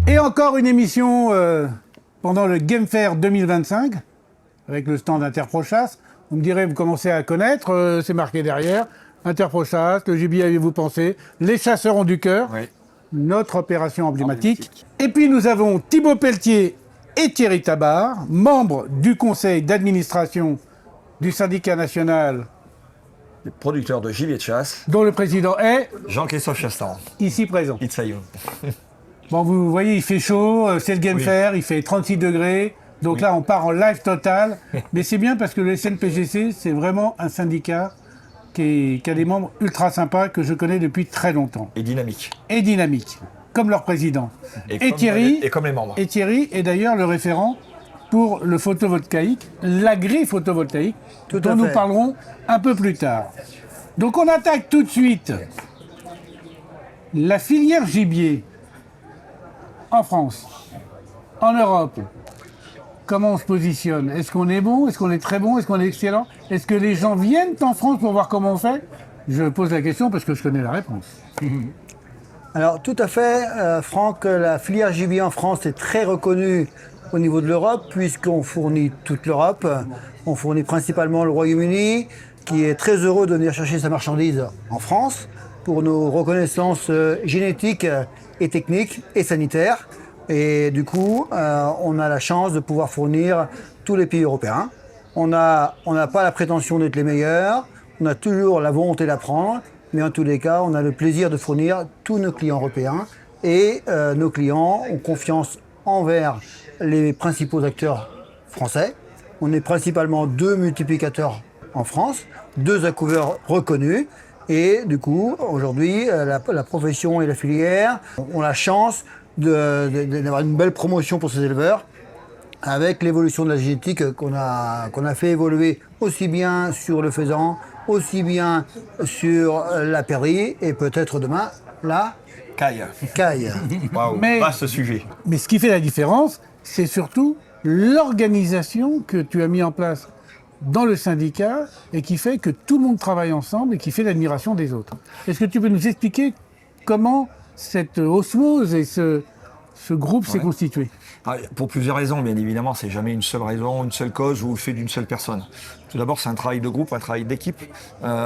Et encore une émission pendant le Game Fair 2025, avec le stand Interprochasse. Vous me direz, vous commencez à connaître, c'est marqué derrière. Interprochasse, le gibier avez-vous pensé, les chasseurs ont du cœur, oui. Notre opération emblématique. Et puis nous avons Thibaut Pelletier et Thierry Tabard, membres du conseil d'administration du syndicat national des producteurs de gibier de chasse, dont le président est Jean-Christophe Chastan, ici présent. Itzaïo. Bon, vous voyez, il fait chaud, c'est le Game Fair, il fait 36 degrés. Donc là, on part en live total. Mais c'est bien parce que le SNPGC, c'est vraiment un syndicat qui a des membres ultra sympas que je connais depuis très longtemps. Et dynamique. Et dynamique, comme leur président. Et Thierry, et comme les membres. Et Thierry est d'ailleurs le référent pour le photovoltaïque, l'agri-photovoltaïque, dont nous parlerons un peu plus tard. Donc on attaque tout de suite la filière gibier en France, en Europe. Comment on se positionne? Est-ce qu'on est bon? Est-ce qu'on est très bon? Est-ce qu'on est excellent? Est-ce que les gens viennent en France pour voir comment on fait? Je pose la question parce que je connais la réponse. Alors tout à fait, Franck, la filière gibier en France est très reconnue au niveau de l'Europe puisqu'on fournit toute l'Europe. On fournit principalement le Royaume-Uni qui est très heureux de venir chercher sa marchandise en France pour nos reconnaissances génétiques et techniques et sanitaires. Et du coup, on a la chance de pouvoir fournir tous les pays européens. On n'a pas la prétention d'être les meilleurs, on a toujours la volonté d'apprendre, mais en tous les cas, on a le plaisir de fournir tous nos clients européens. Et nos clients ont confiance envers les principaux acteurs français. On est principalement 2 multiplicateurs en France, 2 accouveurs reconnus. Et du coup, aujourd'hui, la profession et la filière ont la chance d'avoir une belle promotion pour ces éleveurs avec l'évolution de la génétique qu'on a fait évoluer aussi bien sur le faisan, aussi bien sur la perdrix et peut-être demain la caille. Waouh, vaste sujet. Mais ce qui fait la différence, c'est surtout l'organisation que tu as mis en place dans le syndicat et qui fait que tout le monde travaille ensemble et qui fait l'admiration des autres. Est-ce que tu peux nous expliquer comment cette osmose et ce groupe s'est constitué? Pour plusieurs raisons, bien évidemment, c'est jamais une seule raison, une seule cause ou le fait d'une seule personne. Tout d'abord, c'est un travail de groupe, un travail d'équipe.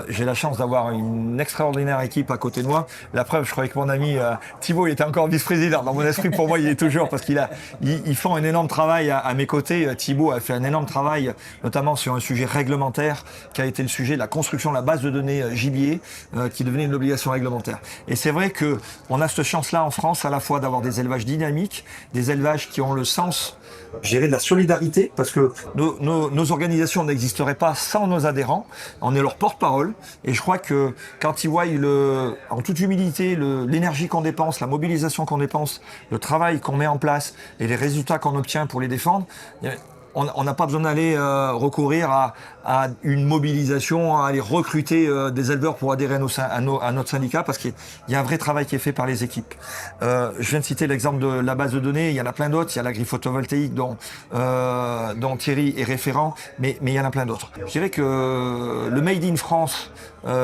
J'ai la chance d'avoir une extraordinaire équipe à côté de moi. La preuve, je croyais que mon ami Thibaut, il était encore vice-président. Dans mon esprit, pour moi, il est toujours, parce qu'ils font un énorme travail à mes côtés. Thibaut a fait un énorme travail, notamment sur un sujet réglementaire, qui a été le sujet de la construction de la base de données gibier, qui devenait une obligation réglementaire. Et c'est vrai qu'on a cette chance-là en France, à la fois d'avoir des élevages dynamiques, des élevages qui ont le sens, je dirais, de la solidarité, parce que nos organisations n'existeraient pas sans nos adhérents. On est leur porte-parole, et je crois que quand ils voient en toute humilité l'énergie qu'on dépense, la mobilisation qu'on dépense, le travail qu'on met en place et les résultats qu'on obtient pour les défendre, on n'a pas besoin d'aller recourir à une mobilisation, à aller recruter des éleveurs pour adhérer à notre syndicat, parce qu'il y a un vrai travail qui est fait par les équipes. Je viens de citer l'exemple de la base de données, il y en a plein d'autres, il y a l'agri-photovoltaïque dont Thierry est référent, mais il y en a plein d'autres. Je dirais que le Made in France,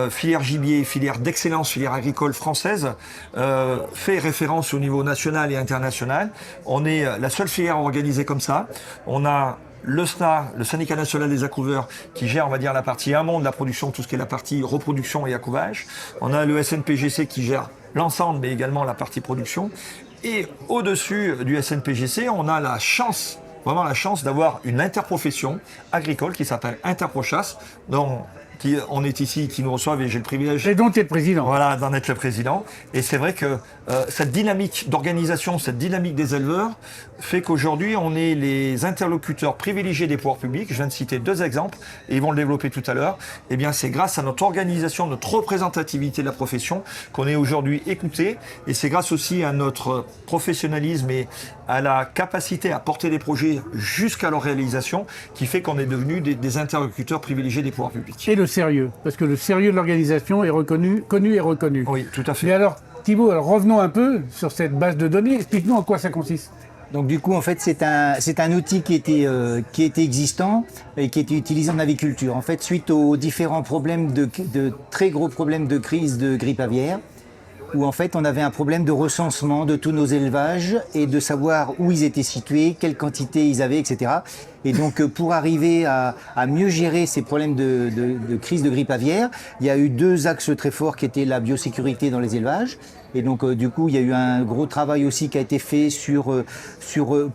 filière gibier, filière d'excellence, filière agricole française, fait référence au niveau national et international. On est la seule filière organisée comme ça. On a le SNA, le syndicat national des accouveurs, qui gère, on va dire, la partie amont de la production, tout ce qui est la partie reproduction et accouvage. On a le SNPGC qui gère l'ensemble, mais également la partie production. Et au-dessus du SNPGC, on a la chance, vraiment la chance d'avoir une interprofession agricole qui s'appelle Interprochasse, dont on est ici, qui nous reçoivent, et j'ai le privilège... Et dont tu es le président. Voilà, d'en être le président. Et c'est vrai que cette dynamique d'organisation, cette dynamique des éleveurs, fait qu'aujourd'hui, on est les interlocuteurs privilégiés des pouvoirs publics. Je viens de citer 2 exemples, et ils vont le développer tout à l'heure. Eh bien, c'est grâce à notre organisation, notre représentativité de la profession, qu'on est aujourd'hui écouté. Et c'est grâce aussi à notre professionnalisme et à la capacité à porter des projets jusqu'à leur réalisation, qui fait qu'on est devenus des interlocuteurs privilégiés des pouvoirs publics. Et le sérieux, parce que le sérieux de l'organisation est connu et reconnu. Oui, tout à fait. Mais alors, Thibaut, revenons un peu sur cette base de données. Explique-nous en quoi ça consiste. Donc du coup, en fait, c'est un outil qui était existant et qui était utilisé en aviculture. En fait, suite aux différents problèmes de très gros problèmes de crise de grippe aviaire, où en fait on avait un problème de recensement de tous nos élevages et de savoir où ils étaient situés, quelle quantité ils avaient, etc. Et donc pour arriver à mieux gérer ces problèmes de crise de grippe aviaire, il y a eu 2 axes très forts qui étaient la biosécurité dans les élevages. Et donc du coup il y a eu un gros travail aussi qui a été fait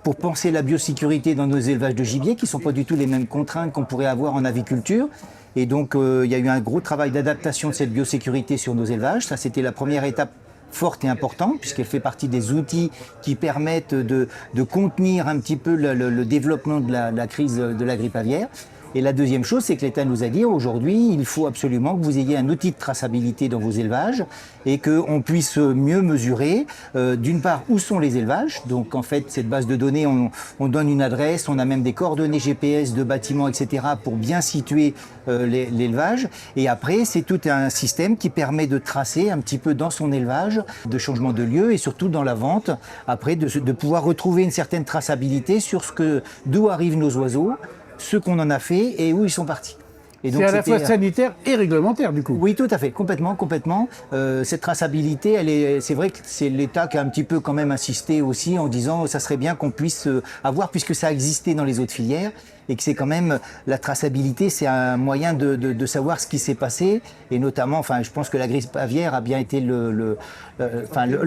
pour penser la biosécurité dans nos élevages de gibier, qui ne sont pas du tout les mêmes contraintes qu'on pourrait avoir en aviculture. Et donc, il y a eu un gros travail d'adaptation de cette biosécurité sur nos élevages. Ça, c'était la première étape forte et importante, puisqu'elle fait partie des outils qui permettent de contenir un petit peu le développement de la crise de la grippe aviaire. Et la deuxième chose, c'est que l'État nous a dit aujourd'hui, il faut absolument que vous ayez un outil de traçabilité dans vos élevages et qu'on puisse mieux mesurer, d'une part, où sont les élevages. Donc en fait, cette base de données, on donne une adresse, on a même des coordonnées GPS de bâtiments, etc. pour bien situer l'élevage. Et après, c'est tout un système qui permet de tracer un petit peu dans son élevage, de changement de lieu et surtout dans la vente, après de pouvoir retrouver une certaine traçabilité sur d'où arrivent nos oiseaux, ce qu'on en a fait et où ils sont partis. C'est à la fois sanitaire et réglementaire, du coup. Oui, tout à fait, complètement. Cette traçabilité, c'est vrai que c'est l'État qui a un petit peu quand même insisté aussi en disant ça serait bien qu'on puisse avoir, puisque ça existait dans les autres filières, et que c'est quand même, la traçabilité, c'est un moyen de savoir ce qui s'est passé, et notamment, enfin, je pense que la grippe aviaire a bien été le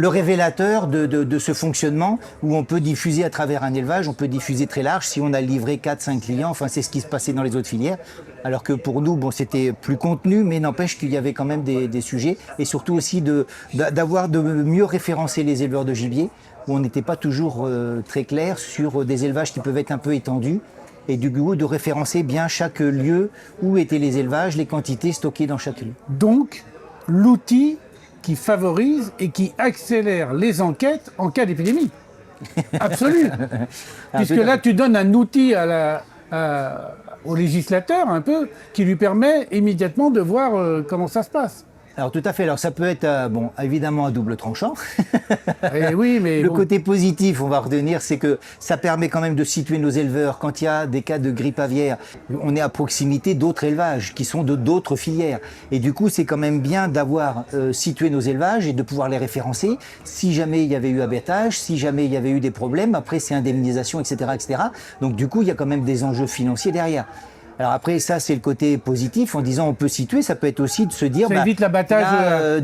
révélateur de ce fonctionnement, où on peut diffuser à travers un élevage, on peut diffuser très large, si on a livré 4-5 clients, enfin, c'est ce qui se passait dans les autres filières, alors que pour nous, bon, c'était plus contenu, mais n'empêche qu'il y avait quand même des sujets, et surtout aussi de mieux référencer les éleveurs de gibier, où on n'était pas toujours très clair sur des élevages qui peuvent être un peu étendus, et du coup de référencer bien chaque lieu où étaient les élevages, les quantités stockées dans chaque lieu. Donc, l'outil qui favorise et qui accélère les enquêtes en cas d'épidémie. Absolu. Puisque là, tu donnes un outil au législateur, un peu, qui lui permet immédiatement de voir comment ça se passe. Alors tout à fait, alors ça peut être évidemment à double tranchant. Et oui, mais le côté positif, on va retenir, c'est que ça permet quand même de situer nos éleveurs. Quand il y a des cas de grippe aviaire, on est à proximité d'autres élevages qui sont de d'autres filières. Et du coup, c'est quand même bien d'avoir situé nos élevages et de pouvoir les référencer. Si jamais il y avait eu abattage, si jamais il y avait eu des problèmes, après c'est indemnisation, etc., etc. Donc du coup, il y a quand même des enjeux financiers derrière. Alors après, ça, c'est le côté positif, en disant on peut situer, ça peut être aussi de se dire... Ça évite l'abattage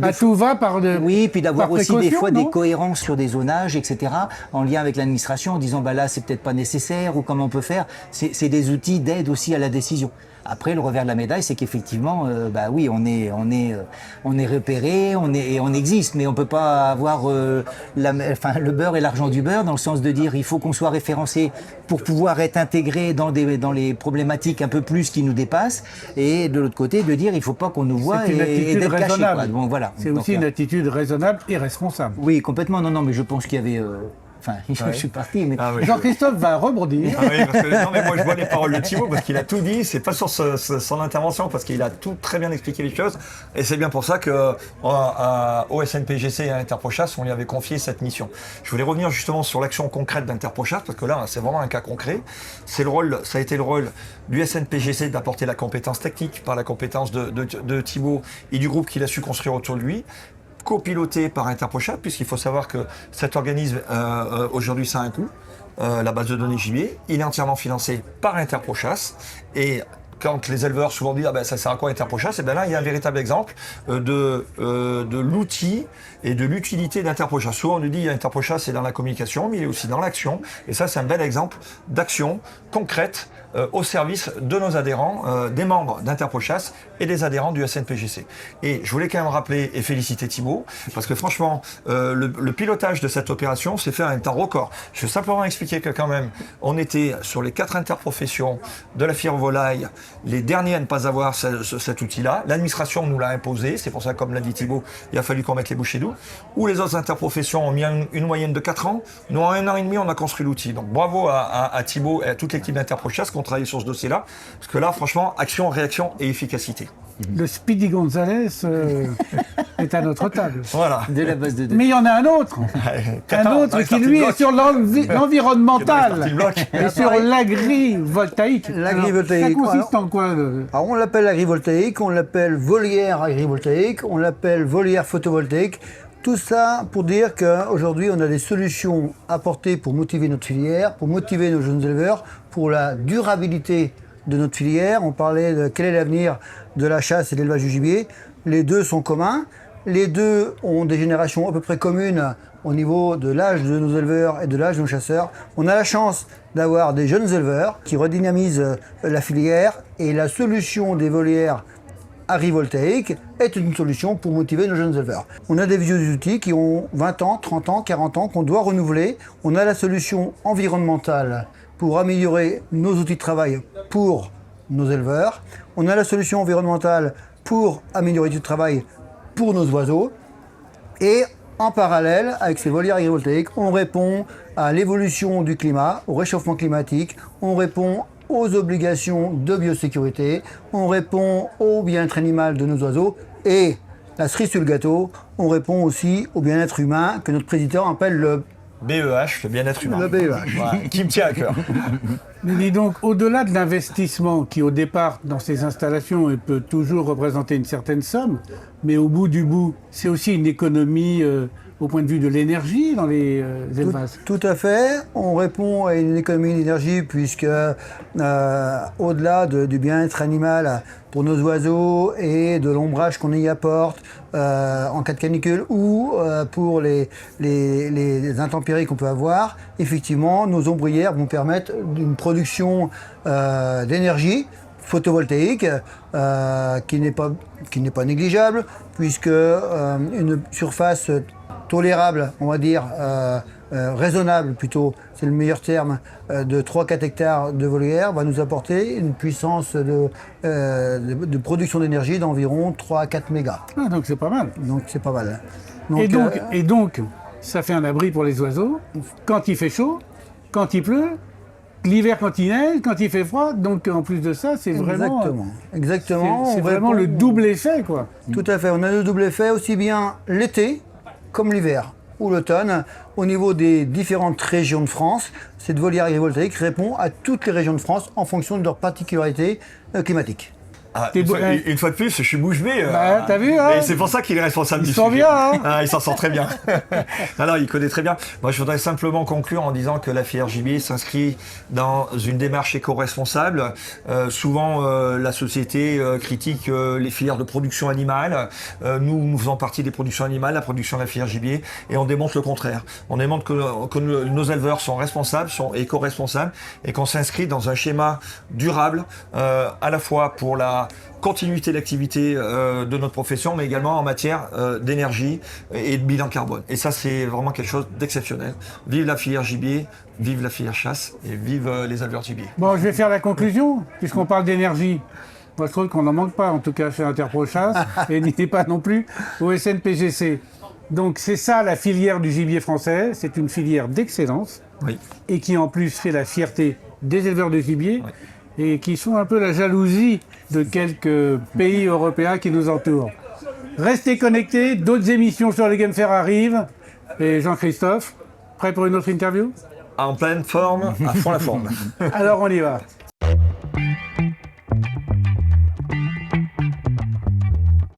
à tout va par de... Oui, puis d'avoir aussi des fois non des cohérences sur des zonages, etc., en lien avec l'administration, en disant là, c'est peut-être pas nécessaire, ou comment on peut faire. C'est des outils d'aide aussi à la décision. Après, le revers de la médaille, c'est qu'effectivement, oui, on est repéré, on existe, mais on peut pas avoir le beurre et l'argent du beurre, dans le sens de dire il faut qu'on soit référencé pour pouvoir être intégré dans les problématiques un peu plus qui nous dépassent, et de l'autre côté de dire il faut pas qu'on nous voit et d'être caché. Bon, voilà. C'est aussi une attitude raisonnable et responsable. Oui, complètement. Non, mais je pense qu'il y avait. Je suis parti, mais Jean-Christophe va rebondir. Ah oui, parce que, non, mais moi je vois les paroles de Thibaut parce qu'il a tout dit. C'est pas sur son intervention parce qu'il a tout très bien expliqué les choses. Et c'est bien pour ça que au SNPGC et à Interprochasse, on lui avait confié cette mission. Je voulais revenir justement sur l'action concrète d'Interprochasse parce que là, c'est vraiment un cas concret. Ça a été le rôle du SNPGC d'apporter la compétence technique par la compétence de Thibaut et du groupe qu'il a su construire autour de lui, copiloté par Interprochasse, puisqu'il faut savoir que cet organisme, aujourd'hui, ça a un coût, la base de données gibier. Il est entièrement financé par Interprochasse. Et quand les éleveurs souvent disent ça sert à quoi Interprochasse, et bien là, il y a un véritable exemple de l'outil et de l'utilité d'Interprochasse. Souvent, on nous dit Interprochasse, c'est dans la communication, mais il est aussi dans l'action. Et ça, c'est un bel exemple d'action concrète au service de nos adhérents, des membres d'Interprochasse et des adhérents du SNPGC. Et je voulais quand même rappeler et féliciter Thibaut, parce que franchement, le pilotage de cette opération s'est fait à un temps record. Je veux simplement expliquer que quand même, on était sur les 4 interprofessions de la fibre volaille, les derniers à ne pas avoir cet outil-là. L'administration nous l'a imposé, c'est pour ça, comme l'a dit Thibaut, il a fallu qu'on mette les bouchées doubles. Où les autres interprofessions ont mis une moyenne de 4 ans. Nous, en 1 an et demi, on a construit l'outil. Donc bravo à Thibaut et à toute l'équipe d'Interprochasse qui ont travaillé sur ce dossier-là. Parce que là, franchement, action, réaction et efficacité. Le Speedy Gonzalez est à notre table. Voilà. De la base de données. Mais il y en a un autre. Un autre qui, lui, est sur l'environnemental et sur l'agrivoltaïque. L'agrivoltaïque. Ça consiste en quoi Alors, on l'appelle agrivoltaïque, on l'appelle volière agrivoltaïque, on l'appelle volière photovoltaïque. Tout ça pour dire qu'aujourd'hui, on a des solutions apportées pour motiver notre filière, pour motiver nos jeunes éleveurs, pour la durabilité de notre filière. On parlait de quel est l'avenir de la chasse et de l'élevage du gibier. Les deux sont communs. Les deux ont des générations à peu près communes au niveau de l'âge de nos éleveurs et de l'âge de nos chasseurs. On a la chance d'avoir des jeunes éleveurs qui redynamisent la filière, et la solution des volières agrivoltaïques est une solution pour motiver nos jeunes éleveurs. On a des vieux outils qui ont 20 ans, 30 ans, 40 ans qu'on doit renouveler. On a la solution environnementale pour améliorer nos outils de travail pour nos éleveurs. On a la solution environnementale pour améliorer l'outil de travail pour nos oiseaux. Et en parallèle, avec ces volières agrivoltaïques, on répond à l'évolution du climat, au réchauffement climatique, on répond aux obligations de biosécurité, on répond au bien-être animal de nos oiseaux, et la cerise sur le gâteau, on répond aussi au bien-être humain que notre président appelle le BEH, le bien-être humain. Le BEH. Voilà, qui me tient à cœur. Mais dis donc, au-delà de l'investissement qui, au départ, dans ces installations, peut toujours représenter une certaine somme, mais au bout du bout, c'est aussi une économie au point de vue de l'énergie dans les élevages. Tout à fait. On répond à une économie d'énergie puisque au-delà du bien-être animal pour nos oiseaux et de l'ombrage qu'on y apporte en cas de canicule ou pour les intempéries qu'on peut avoir, effectivement, nos ombrières vont permettre une production d'énergie photovoltaïque qui n'est pas négligeable, puisque une surface tolérable, on va dire, raisonnable plutôt, c'est le meilleur terme, de 3-4 hectares de volière va nous apporter une puissance de production d'énergie d'environ 3 à 4 mégas. Ah, donc c'est pas mal. Donc c'est pas mal. Et donc, ça fait un abri pour les oiseaux quand il fait chaud, quand il pleut, l'hiver quand il neige, quand il fait froid. Donc en plus de ça, c'est vraiment... Exactement. C'est vraiment le double effet, quoi. Tout à fait. On a le double effet aussi bien l'été comme l'hiver ou l'automne. Au niveau des différentes régions de France, cette volière agrivoltaïque répond à toutes les régions de France en fonction de leurs particularités climatiques. Ah, une fois de plus, je suis bouche bée. Bah, t'as vu, hein. Et c'est pour ça qu'il est responsable du sujet. Il s'en vient, hein. Ah, il s'en sort très bien. Alors, il connaît très bien. Moi, je voudrais simplement conclure en disant que la filière gibier s'inscrit dans une démarche éco-responsable. Souvent, la société critique les filières de production animale. Nous faisons partie des productions animales, la production de la filière gibier, et on démontre le contraire. On démontre que nos éleveurs sont responsables, sont éco-responsables, et qu'on s'inscrit dans un schéma durable, à la fois pour la continuité d'activité de notre profession, mais également en matière d'énergie et de bilan carbone. Et ça, c'est vraiment quelque chose d'exceptionnel. Vive la filière gibier, vive la filière chasse et vive les éleveurs gibier. Bon, je vais faire la conclusion, puisqu'on parle d'énergie. Moi, je trouve qu'on n'en manque pas, en tout cas chez Interprochasse, et n'était pas non plus au SNPGC. Donc c'est ça la filière du gibier français, c'est une filière d'excellence, Oui. et qui en plus fait la fierté des éleveurs de gibier, et qui sont un peu la jalousie de quelques pays européens qui nous entourent. Restez connectés, d'autres émissions sur les Game Fair arrivent. Et Jean-Christophe, prêt pour une autre interview? En pleine forme, à fond la forme. Alors on y va.